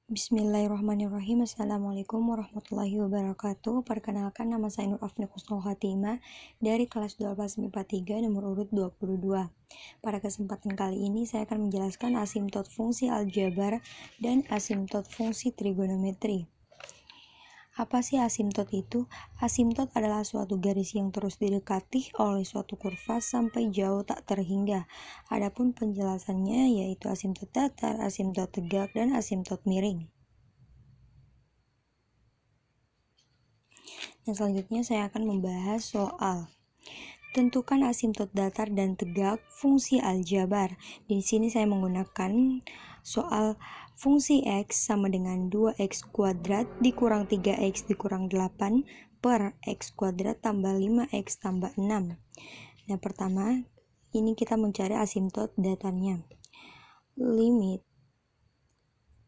Bismillahirrahmanirrahim. Assalamualaikum warahmatullahi wabarakatuh. Perkenalkan, nama saya Nur Afni Kusnul Khatimah dari kelas 12 MIPA 3 nomor urut 22. Pada kesempatan kali ini saya akan menjelaskan asimtot fungsi aljabar dan asimtot fungsi trigonometri. Apa sih asimtot itu? Asimtot adalah suatu garis yang terus didekati oleh suatu kurva sampai jauh tak terhingga. Adapun penjelasannya yaitu asimtot datar, asimtot tegak, dan asimtot miring. Nah, selanjutnya saya akan membahas soal tentukan asimtot datar dan tegak fungsi aljabar. Di sini saya menggunakan soal fungsi X sama dengan 2X kuadrat dikurang 3X dikurang 8 per X kuadrat tambah 5X tambah 6. Nah, pertama, ini kita mencari asimtot datarnya. Limit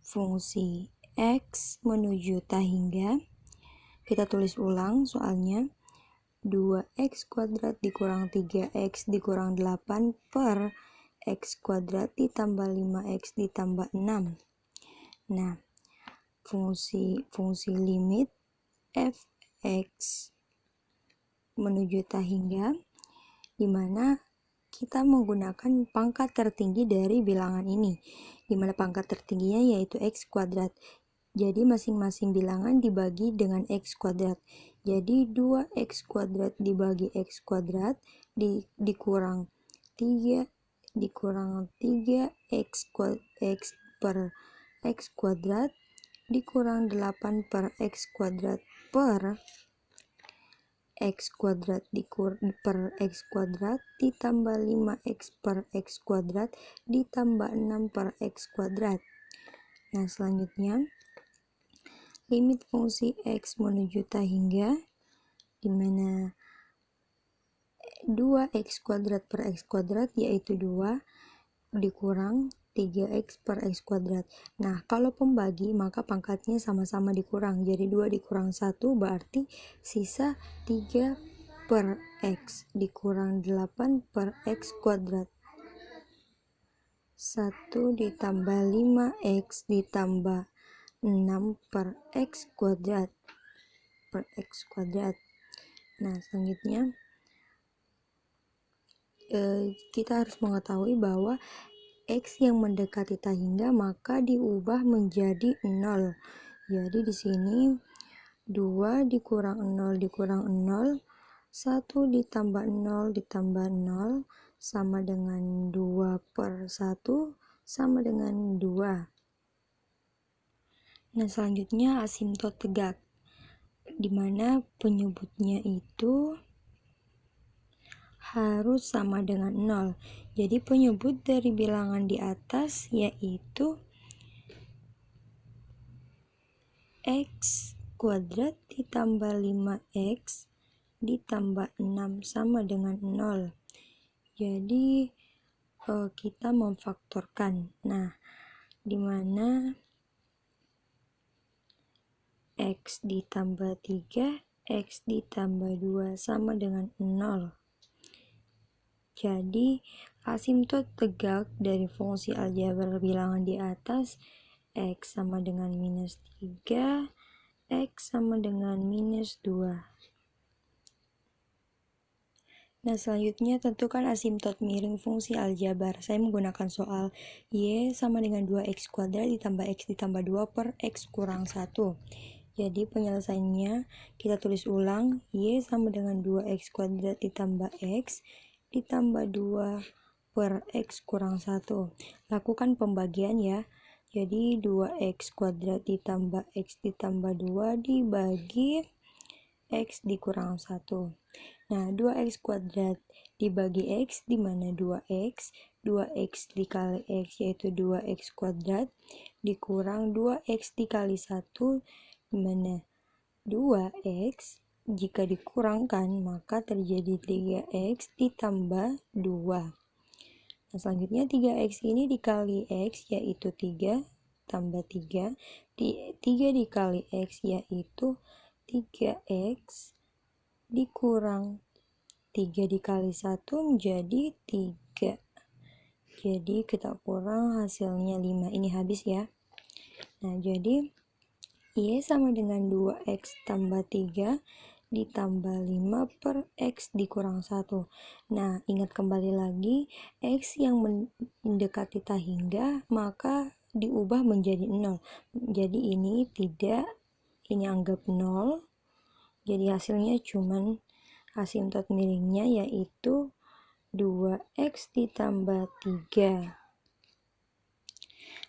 fungsi X menuju tak hingga. Kita tulis ulang soalnya. 2X kuadrat dikurang 3X dikurang 8 per X kuadrat ditambah 5X ditambah 6. Nah, fungsi limit fx menuju tak hingga, dimana kita menggunakan pangkat tertinggi dari bilangan ini, dimana pangkat tertingginya yaitu X kuadrat. Jadi masing-masing bilangan dibagi dengan X kuadrat. Jadi 2X kuadrat dibagi X kuadrat dikurang 3 dikurang 3X per X kuadrat dikurang 8 per X kuadrat per X kuadrat per X kuadrat ditambah 5X per X kuadrat ditambah 6 per X kuadrat. Nah, selanjutnya limit fungsi X menuju tak hingga, dimana 2X kuadrat per X kuadrat yaitu 2 dikurang 3X per X kuadrat. Nah, kalau pembagi maka pangkatnya sama-sama dikurang, jadi 2 dikurang 1 berarti sisa 3 per X dikurang 8 per X kuadrat. 1 ditambah 5X ditambah 6 per X kuadrat per X kuadrat. Nah, selanjutnya kita harus mengetahui bahwa X yang mendekati tak hingga maka diubah menjadi 0. Jadi di sini 2 dikurang 0 dikurang 0, 1 ditambah 0 ditambah 0 sama dengan 2 per 1 sama dengan 2. Nah, selanjutnya asimtot tegak, dimana penyebutnya itu harus sama dengan 0. Jadi penyebut dari bilangan di atas yaitu X kuadrat ditambah 5X ditambah 6 sama dengan 0. Jadi kita memfaktorkan. Nah, dimana X ditambah 3, X ditambah 2 sama dengan 0. Jadi asimtot tegak dari fungsi aljabar bilangan di atas, X sama dengan minus 3, X sama dengan minus 2. Nah, selanjutnya tentukan asimtot miring fungsi aljabar. Saya menggunakan soal Y sama dengan 2X kuadrat ditambah X ditambah 2 per X kurang 1. Jadi penyelesaiannya kita tulis ulang, Y sama dengan 2X kuadrat ditambah X ditambah 2 per X kurang 1. Lakukan pembagian ya. Jadi 2X kuadrat ditambah X ditambah 2 dibagi X dikurang 1. Nah, 2X kuadrat dibagi X, dimana 2X dikali X yaitu 2X kuadrat dikurang 2X dikali 1, dimana 2X jika dikurangkan maka terjadi 3X ditambah 2. Nah, selanjutnya 3X ini dikali X yaitu 3 tambah 3. 3 dikali X yaitu 3X dikurang 3 dikali 1 menjadi 3. Jadi kita kurang hasilnya 5. Ini habis ya. Nah, jadi Y sama dengan 2X tambah 3 ditambah 5 per X dikurang 1. Nah, ingat kembali lagi, X yang mendekati tak hingga, maka diubah menjadi 0. Jadi ini tidak, ini anggap 0. Jadi hasilnya cuman asimtot miringnya yaitu 2X ditambah 3.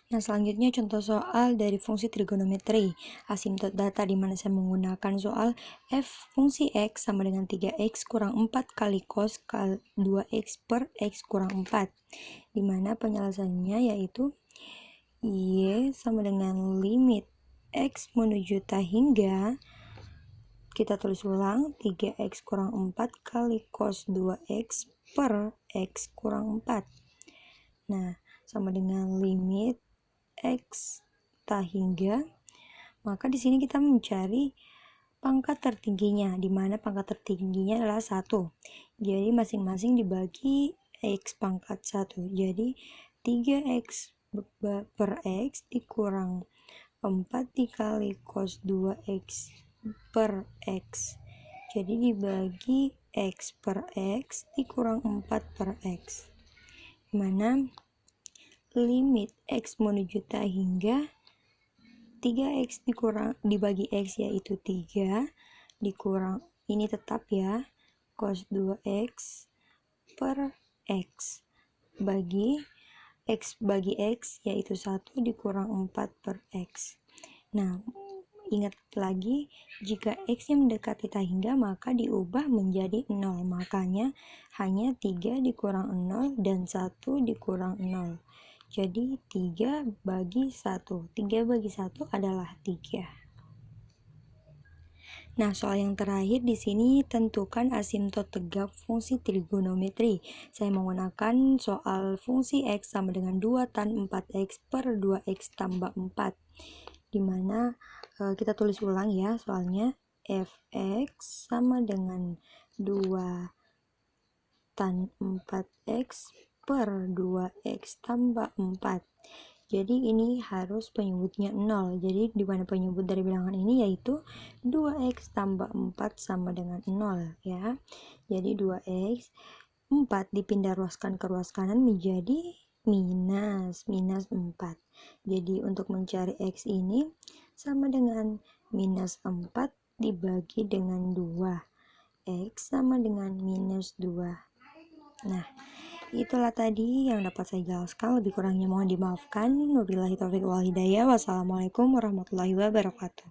Nah, selanjutnya contoh soal dari fungsi trigonometri asimtot data, di mana saya menggunakan soal f fungsi x sama dengan 3x kurang 4 kali cos 2x per x kurang 4, di mana penyelesaiannya yaitu y sama dengan limit x menuju tak hingga, kita tulis ulang, 3x kurang 4 kali cos 2x per x kurang 4. Nah, sama dengan limit X tak hingga, maka di sini kita mencari pangkat tertingginya, di mana pangkat tertingginya adalah 1. Jadi masing-masing dibagi X pangkat 1. Jadi 3X per X dikurang 4 dikali cos 2X per X. Jadi dibagi X per X dikurang 4 per X. Dimana limit X menuju tak hingga 3X dibagi X yaitu 3 dikurang, ini tetap ya, cos 2X per X bagi X yaitu 1 dikurang 4 per X. Nah, ingat lagi, jika X yang mendekati tak hingga maka diubah menjadi 0, makanya hanya 3 dikurang 0 dan 1 dikurang 0. Jadi 3 bagi 1. 3 bagi 1 adalah 3. Nah, soal yang terakhir di sini tentukan asimtot tegak fungsi trigonometri. Saya menggunakan soal fungsi X sama dengan 2 tan 4X per 2X tambah 4. Dimana kita tulis ulang ya soalnya, fx sama dengan 2 tan 4X per 2X tambah 4. Jadi ini harus penyebutnya 0. Jadi di mana penyebut dari bilangan ini yaitu 2X tambah 4 sama dengan 0 ya. Jadi 2X 4 dipindah ruaskan ke ruas kanan menjadi minus 4. Jadi untuk mencari X ini sama dengan minus 4 dibagi dengan 2. X sama dengan minus 2. Nah, itulah tadi yang dapat saya jelaskan. Lebih kurangnya mohon dimaafkan. Wabillahi taufiq wal hidayah. Wassalamualaikum warahmatullahi wabarakatuh.